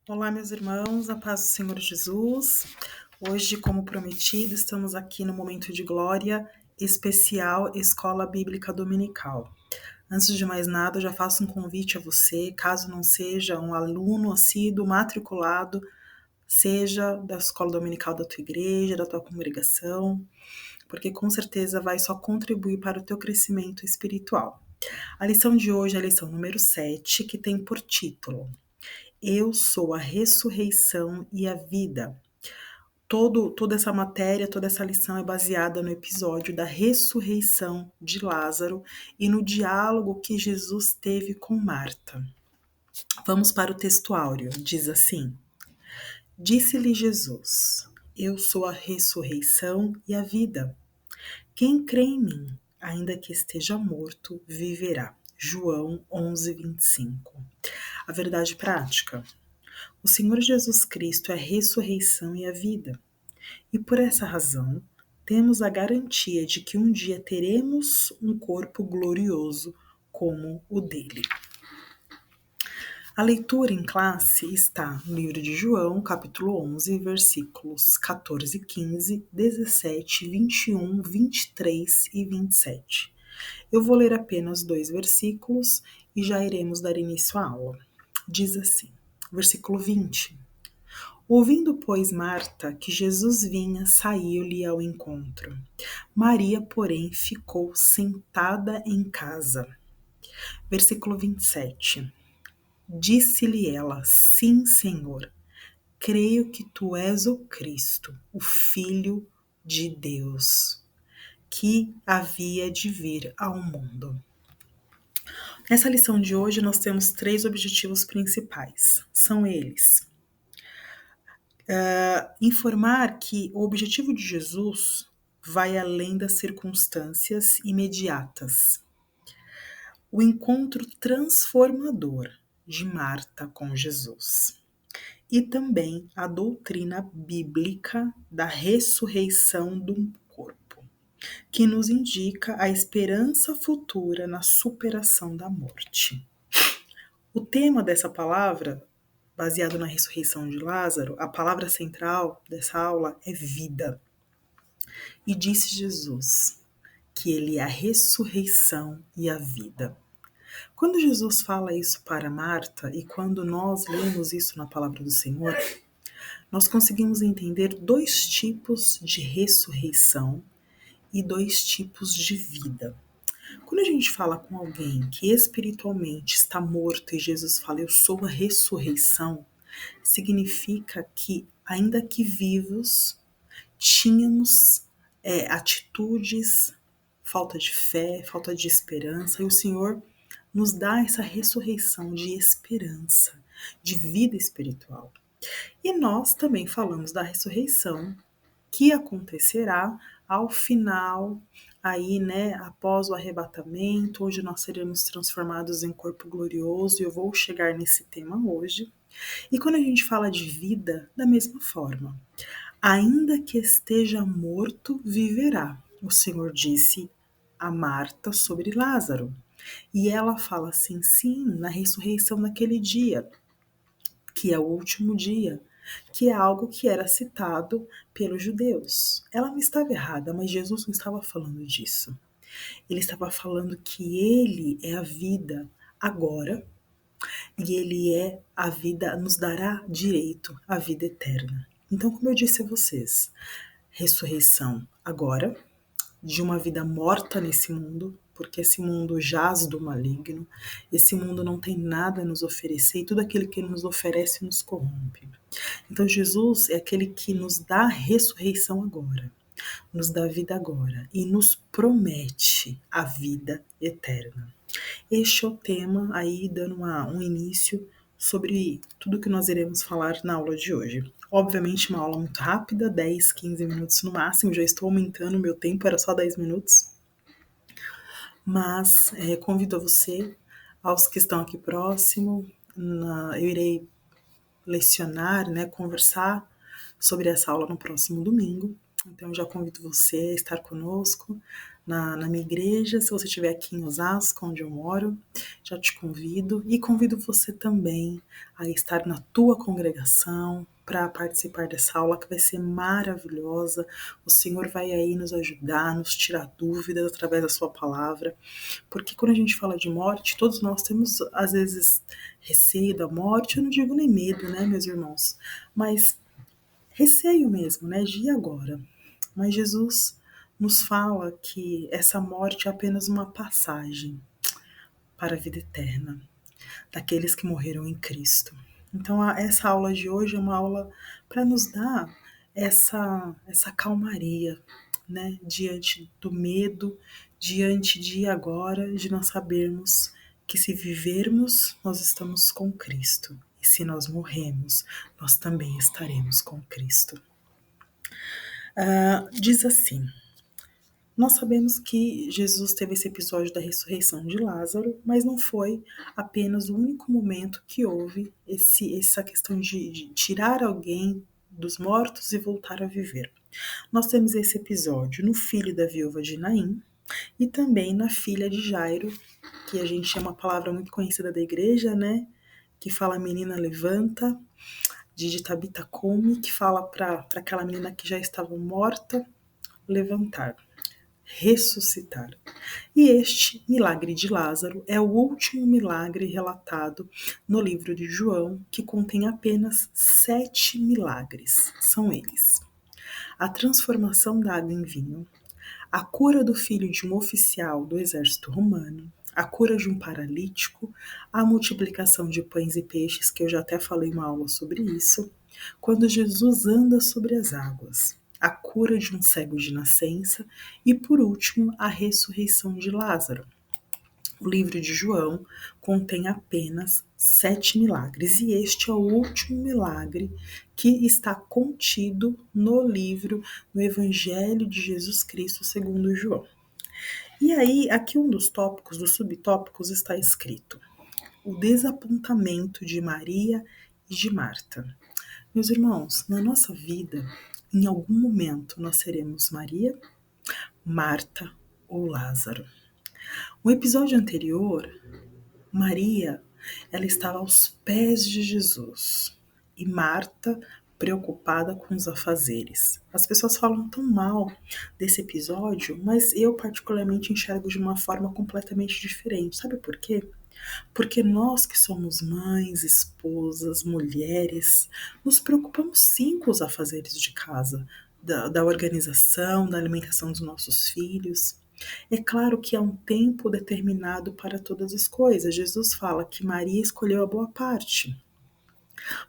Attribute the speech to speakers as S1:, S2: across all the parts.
S1: Olá, meus irmãos, a paz do Senhor Jesus. Hoje, como prometido, estamos aqui no momento de glória especial Escola Bíblica Dominical. Antes de mais nada, eu já faço um convite a você, caso não seja um aluno assíduo, matriculado, seja da escola dominical da tua igreja, da tua congregação, porque com certeza vai só contribuir para o teu crescimento espiritual. A lição de hoje é a lição número 7, que tem por título: Eu sou a ressurreição e a vida. Toda essa matéria, toda essa lição é baseada no episódio da ressurreição de Lázaro e no diálogo que Jesus teve com Marta. Vamos para o texto áureo. Diz assim: Disse-lhe Jesus: Eu sou a ressurreição e a vida. Quem crê em mim, ainda que esteja morto, viverá. João 11:25. A verdade prática. O Senhor Jesus Cristo é a ressurreição e a vida. E por essa razão, temos a garantia de que um dia teremos um corpo glorioso como o dele. A leitura em classe está no livro de João, capítulo 11, versículos 14, 15, 17, 21, 23 e 27. Eu vou ler apenas 2 versículos e já iremos dar início à aula. Diz assim, versículo 20. Ouvindo, pois, Marta que Jesus vinha, saiu-lhe ao encontro. Maria, porém, ficou sentada em casa. Versículo 27. Disse-lhe ela: Sim, Senhor, creio que tu és o Cristo, o Filho de Deus, que havia de vir ao mundo. Nessa lição de hoje, nós temos 3 objetivos principais. São eles: informar que o objetivo de Jesus vai além das circunstâncias imediatas. O encontro transformador de Marta com Jesus. E também a doutrina bíblica da ressurreição do corpo, que nos indica a esperança futura na superação da morte. O tema dessa palavra, baseado na ressurreição de Lázaro, a palavra central dessa aula é vida. E disse Jesus que ele é a ressurreição e a vida. Quando Jesus fala isso para Marta e quando nós lemos isso na palavra do Senhor, nós conseguimos entender 2 tipos de ressurreição e 2 tipos de vida. Quando a gente fala com alguém que espiritualmente está morto e Jesus fala, eu sou a ressurreição, significa que, ainda que vivos, tínhamos atitudes, falta de fé, falta de esperança, e o Senhor nos dá essa ressurreição de esperança, de vida espiritual. E nós também falamos da ressurreição que acontecerá ao final, aí, né, após o arrebatamento, onde nós seremos transformados em corpo glorioso, e eu vou chegar nesse tema hoje. E quando a gente fala de vida, da mesma forma, ainda que esteja morto, viverá. O Senhor disse a Marta sobre Lázaro. E ela fala assim, sim, na ressurreição naquele dia, que é o último dia, que é algo que era citado pelos judeus. Ela não estava errada, mas Jesus não estava falando disso. Ele estava falando que ele é a vida agora e ele é a vida, nos dará direito à vida eterna. Então, como eu disse a vocês, ressurreição agora, de uma vida morta nesse mundo, porque esse mundo jaz do maligno, esse mundo não tem nada a nos oferecer e tudo aquilo que ele nos oferece nos corrompe. Então Jesus é aquele que nos dá a ressurreição agora, nos dá vida agora e nos promete a vida eterna. Este é o tema aí, dando um início sobre tudo que nós iremos falar na aula de hoje. Obviamente uma aula muito rápida, 10, 15 minutos no máximo, já estou aumentando o meu tempo, era só 10 minutos. Mas convido a você, aos que estão aqui próximo, eu irei lecionar, né, conversar sobre essa aula no próximo domingo. Então já convido você a estar conosco na minha igreja. Se você estiver aqui em Osasco, onde eu moro, já te convido e convido você também a estar na tua congregação para participar dessa aula que vai ser maravilhosa. O Senhor vai aí nos ajudar, nos tirar dúvidas através da sua palavra, porque quando a gente fala de morte, todos nós temos às vezes receio da morte. Eu não digo nem medo, né, meus irmãos, mas receio mesmo, né, de ir agora. Mas Jesus nos fala que essa morte é apenas uma passagem para a vida eterna daqueles que morreram em Cristo. Então, essa aula de hoje é uma aula para nos dar essa calmaria, né, diante do medo, diante de agora, de nós sabermos que se vivermos, nós estamos com Cristo. E se nós morremos, nós também estaremos com Cristo. Diz assim: nós sabemos que Jesus teve esse episódio da ressurreição de Lázaro, mas não foi apenas o único momento que houve essa questão de tirar alguém dos mortos e voltar a viver. Nós temos esse episódio no filho da viúva de Naim e também na filha de Jairo, que a gente é uma palavra muito conhecida da igreja, né? Que fala menina levanta, de Tabita come, que fala para aquela menina que já estava morta levantar, ressuscitar. E este milagre de Lázaro é o último milagre relatado no livro de João, que contém apenas 7 milagres. São eles: a transformação da água em vinho, a cura do filho de um oficial do exército romano, a cura de um paralítico, a multiplicação de pães e peixes, que eu já até falei uma aula sobre isso, quando Jesus anda sobre as águas, a cura de um cego de nascença e, por último, a ressurreição de Lázaro. O livro de João contém apenas 7 milagres e este é o último milagre que está contido no livro, no Evangelho de Jesus Cristo segundo João. E aí, aqui um dos tópicos, dos subtópicos, está escrito: o desapontamento de Maria e de Marta. Meus irmãos, na nossa vida, em algum momento nós seremos Maria, Marta ou Lázaro. No episódio anterior, Maria, ela estava aos pés de Jesus e Marta preocupada com os afazeres. As pessoas falam tão mal desse episódio, mas eu particularmente enxergo de uma forma completamente diferente. Sabe por quê? Porque nós que somos mães, esposas, mulheres, nos preocupamos sim com os afazeres de casa, da organização, da alimentação dos nossos filhos. É claro que há um tempo determinado para todas as coisas. Jesus fala que Maria escolheu a boa parte.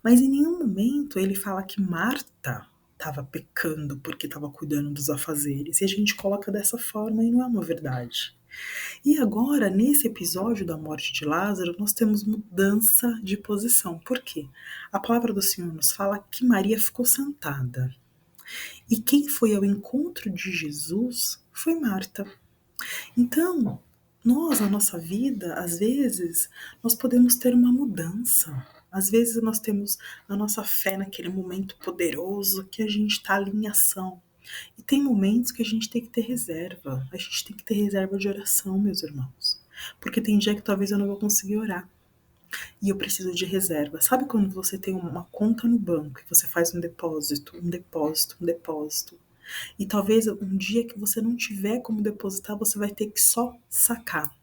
S1: Mas em nenhum momento ele fala que Marta estava pecando porque estava cuidando dos afazeres. E a gente coloca dessa forma e não é uma verdade. E agora, nesse episódio da morte de Lázaro, nós temos mudança de posição. Por quê? A palavra do Senhor nos fala que Maria ficou sentada. E quem foi ao encontro de Jesus foi Marta. Então, nós, na nossa vida, às vezes, nós podemos ter uma mudança. Às vezes nós temos a nossa fé naquele momento poderoso que a gente está ali em ação. E tem momentos que a gente tem que ter reserva. A gente tem que ter reserva de oração, meus irmãos. Porque tem dia que talvez eu não vou conseguir orar. E eu preciso de reserva. Sabe quando você tem uma conta no banco e você faz um depósito, um depósito, um depósito? E talvez um dia que você não tiver como depositar, você vai ter que só sacar.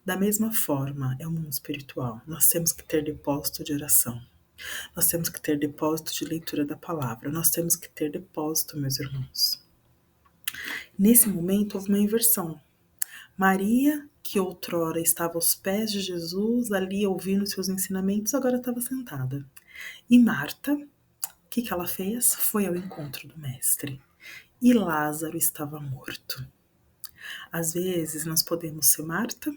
S1: Da mesma forma, é o mundo espiritual. Nós temos que ter depósito de oração. Nós temos que ter depósito de leitura da palavra. Nós temos que ter depósito, meus irmãos. Nesse momento, houve uma inversão. Maria, que outrora estava aos pés de Jesus, ali ouvindo seus ensinamentos, agora estava sentada. E Marta, o que ela fez? Foi ao encontro do Mestre. E Lázaro estava morto. Às vezes, nós podemos ser Marta,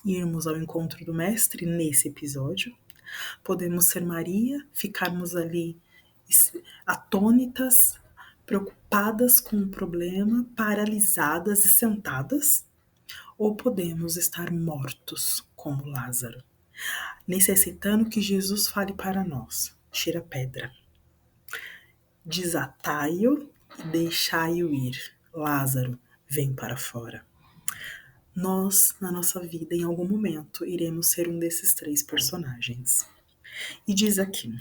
S1: irmos ao encontro do Mestre nesse episódio. Podemos ser Maria, ficarmos ali atônitas, preocupadas com o problema, paralisadas e sentadas. Ou podemos estar mortos, como Lázaro, necessitando que Jesus fale para nós: tira a pedra, desatai-o e deixai-o ir. Lázaro, vem para fora. Nós, na nossa vida, em algum momento, iremos ser um desses três personagens. E diz aqui: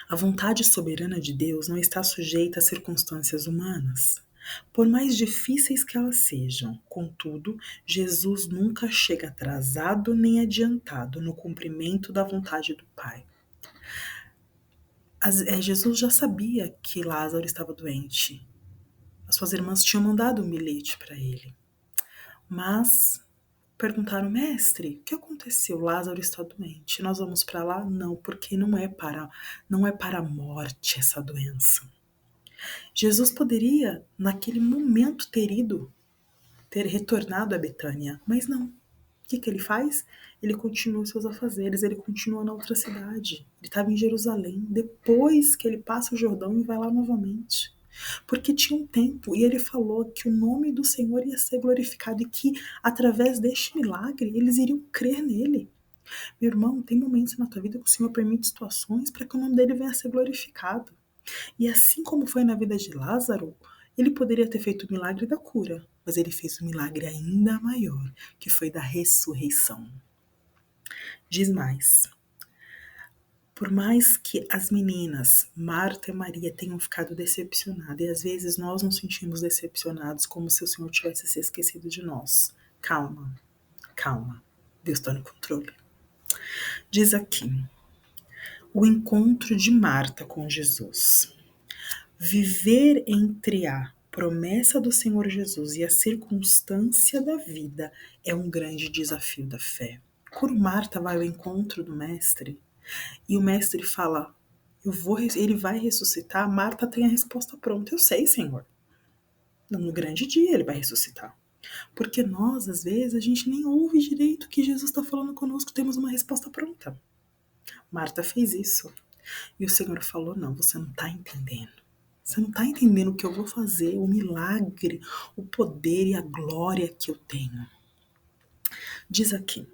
S1: a vontade soberana de Deus não está sujeita a circunstâncias humanas, por mais difíceis que elas sejam. Contudo, Jesus nunca chega atrasado nem adiantado no cumprimento da vontade do Pai. Jesus já sabia que Lázaro estava doente. As suas irmãs tinham mandado um bilhete para ele. Mas perguntaram: mestre, o que aconteceu? Lázaro está doente. Nós vamos para lá? Não, porque não é para a morte essa doença. Jesus poderia, naquele momento, ter retornado a Betânia, mas não. O que ele faz? Ele continua seus afazeres, ele continua na outra cidade. Ele estava em Jerusalém, depois que ele passa o Jordão e vai lá novamente. Porque tinha um tempo, e ele falou que o nome do Senhor ia ser glorificado e que, através deste milagre, eles iriam crer nele. Meu irmão, tem momentos na tua vida que o Senhor permite situações para que o nome dele venha a ser glorificado. E assim como foi na vida de Lázaro, ele poderia ter feito o milagre da cura, mas ele fez um milagre ainda maior, que foi da ressurreição. Diz mais: por mais que as meninas, Marta e Maria, tenham ficado decepcionadas, e às vezes nós nos sentimos decepcionados como se o Senhor tivesse se esquecido de nós. Calma, calma, Deus está no controle. Diz aqui: o encontro de Marta com Jesus. Viver entre a promessa do Senhor Jesus e a circunstância da vida é um grande desafio da fé. Quando Marta vai ao encontro do Mestre e o Mestre fala: ele vai ressuscitar, Marta tem a resposta pronta: eu sei, Senhor. No grande dia ele vai ressuscitar. Porque nós, às vezes, a gente nem ouve direito o que Jesus está falando conosco, temos uma resposta pronta. Marta fez isso. E o Senhor falou: não, você não está entendendo. Você não está entendendo o que eu vou fazer, o milagre, o poder e a glória que eu tenho. Diz aqui: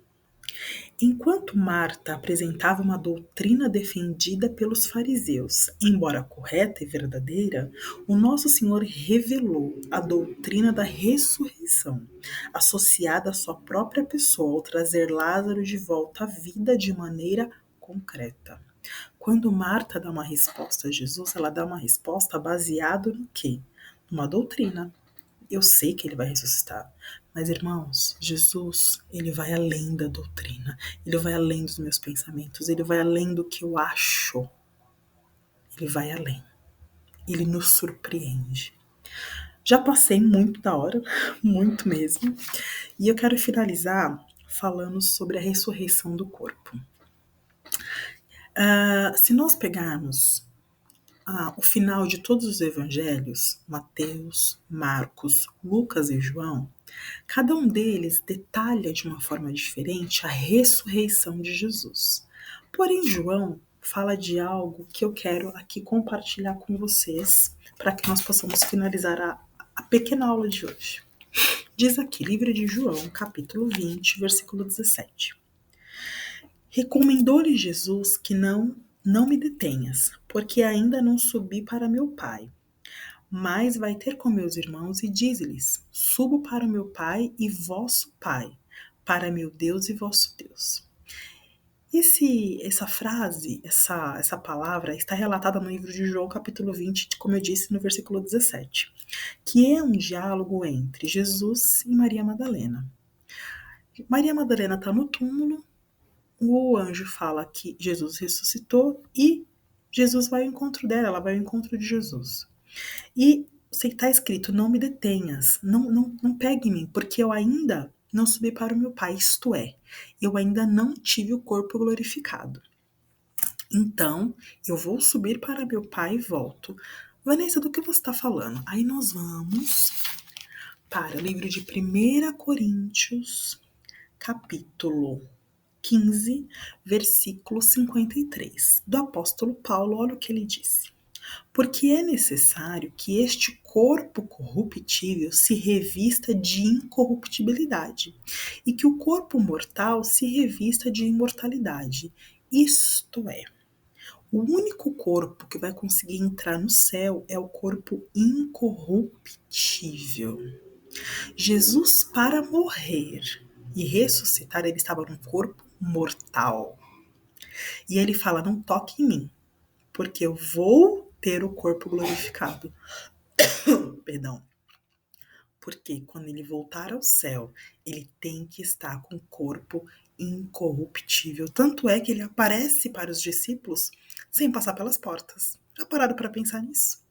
S1: enquanto Marta apresentava uma doutrina defendida pelos fariseus, embora correta e verdadeira, o nosso Senhor revelou a doutrina da ressurreição, associada à sua própria pessoa, ao trazer Lázaro de volta à vida de maneira concreta. Quando Marta dá uma resposta a Jesus, ela dá uma resposta baseada no quê? Numa doutrina. Eu sei que ele vai ressuscitar. Mas, irmãos, Jesus, ele vai além da doutrina. Ele vai além dos meus pensamentos. Ele vai além do que eu acho. Ele vai além. Ele nos surpreende. Já passei muito da hora, muito mesmo. E eu quero finalizar falando sobre a ressurreição do corpo. Se nós pegarmos o final de todos os evangelhos, Mateus, Marcos, Lucas e João, cada um deles detalha de uma forma diferente a ressurreição de Jesus. Porém, João fala de algo que eu quero aqui compartilhar com vocês para que nós possamos finalizar a pequena aula de hoje. Diz aqui, livro de João, capítulo 20, versículo 17. Recomendou-lhe Jesus que não me detenhas, porque ainda não subi para meu Pai. Mas vai ter com meus irmãos e diz-lhes: subo para o meu Pai e vosso Pai, para meu Deus e vosso Deus. Essa frase, essa palavra está relatada no livro de João, capítulo 20, como eu disse, no versículo 17, que é um diálogo entre Jesus e Maria Madalena. Maria Madalena está no túmulo, o anjo fala que Jesus ressuscitou e Jesus vai ao encontro dela, ela vai ao encontro de Jesus. E está escrito: não me detenhas, não pegue em mim, porque eu ainda não subi para o meu Pai, isto é, eu ainda não tive o corpo glorificado. Então, eu vou subir para meu Pai e volto. Vanessa, do que você está falando? Aí nós vamos para o livro de 1 Coríntios, capítulo 15, versículo 53, do apóstolo Paulo. Olha o que ele disse: porque é necessário que este corpo corruptível se revista de incorruptibilidade, e que o corpo mortal se revista de imortalidade. Isto é, o único corpo que vai conseguir entrar no céu é o corpo incorruptível. Jesus, para morrer e ressuscitar, ele estava num corpo mortal. E ele fala: não toque em mim, porque eu vou ter o corpo glorificado. Perdão. Porque quando ele voltar ao céu, ele tem que estar com o corpo incorruptível. Tanto é que ele aparece para os discípulos sem passar pelas portas. Já pararam para pensar nisso?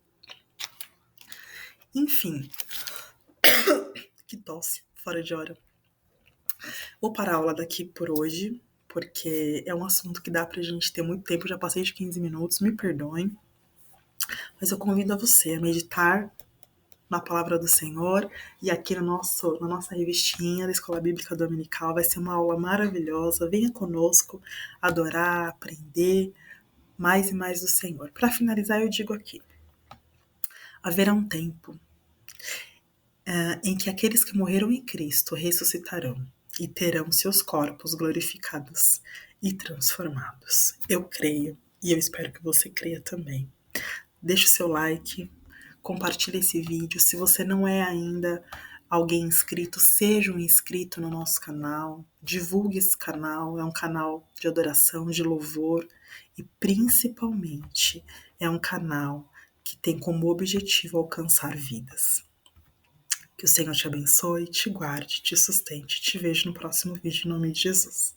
S1: Enfim, que tosse, fora de hora. Vou parar a aula daqui por hoje, porque é um assunto que dá pra gente ter muito tempo. Já passei de 15 minutos, me perdoem. Mas eu convido a você a meditar na palavra do Senhor, e aqui na nossa revistinha da Escola Bíblica Dominical vai ser uma aula maravilhosa. Venha conosco adorar, aprender mais e mais do Senhor. Para finalizar, eu digo aqui: haverá um tempo em que aqueles que morreram em Cristo ressuscitarão e terão seus corpos glorificados e transformados. Eu creio e eu espero que você creia também. Deixe o seu like, compartilhe esse vídeo. Se você não é ainda alguém inscrito, seja um inscrito no nosso canal, divulgue esse canal, é um canal de adoração, de louvor e principalmente é um canal que tem como objetivo alcançar vidas. Que o Senhor te abençoe, te guarde, te sustente. Te vejo no próximo vídeo em nome de Jesus.